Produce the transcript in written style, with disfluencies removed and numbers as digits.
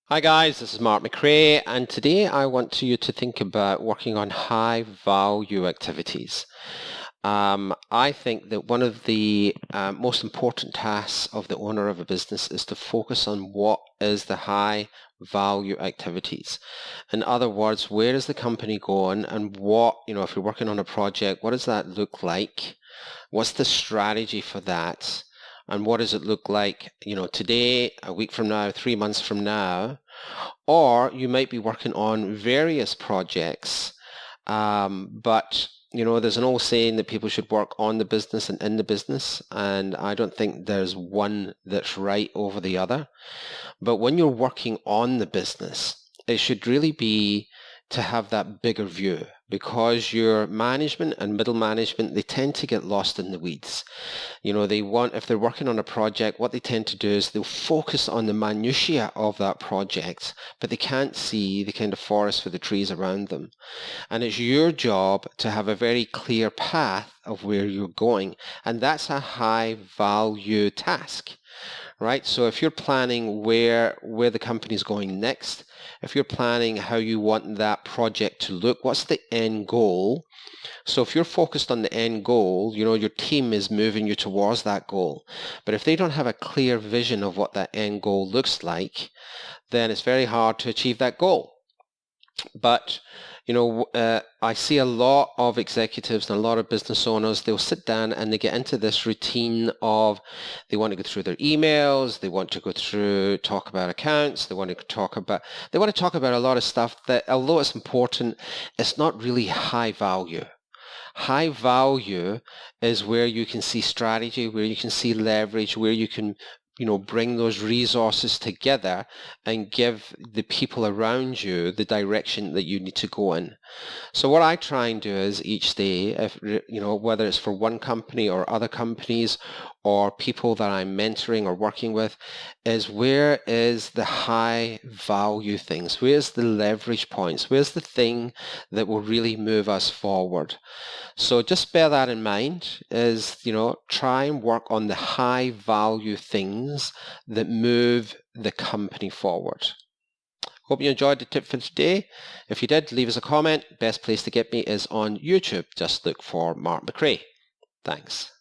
Hi guys, this is Mark McRae, and today I want you to think about working on high value activities. I think that one of the most important tasks of the owner of a business is to focus on what is the high value activities. In other words, where is the company going, and what, if you're working on a project, what does that look like? What's the strategy for that? And what does it look like, today, a week from now, 3 months from now? Or you might be working on various projects, but there's an old saying that people should work on the business and in the business, and I don't think there's one that's right over the other. But when you're working on the business, it should really be to have that bigger view, because your management and middle management, they tend to get lost in the weeds. If they're working on a project, what they tend to do is they'll focus on the minutiae of that project, but they can't see the kind of forest for the trees around them. And it's your job to have a very clear path of where you're going. And that's a high value task, right? So if you're planning where the company's going next, if you're planning how you want that project to look, what's the end goal? So if you're focused on the end goal, your team is moving you towards that goal. But if they don't have a clear vision of what that end goal looks like, then it's very hard to achieve that goal. But I see a lot of executives and a lot of business owners, they'll sit down and they get into this routine of they want to go through their emails, they want to go through, talk about accounts, they want to talk about a lot of stuff that, although it's important, it's not really high value. High value is where you can see strategy, where you can see leverage, where you can bring those resources together and give the people around you the direction that you need to go in. So what I try and do is each day, whether it's for one company or other companies or people that I'm mentoring or working with, is where is the high value things? Where's the leverage points? Where's the thing that will really move us forward? So just bear that in mind, is, try and work on the high value things that move the company forward. Hope you enjoyed the tip for today. If you did, leave us a comment. Best place to get me is on YouTube. Just look for Mark McRae. Thanks.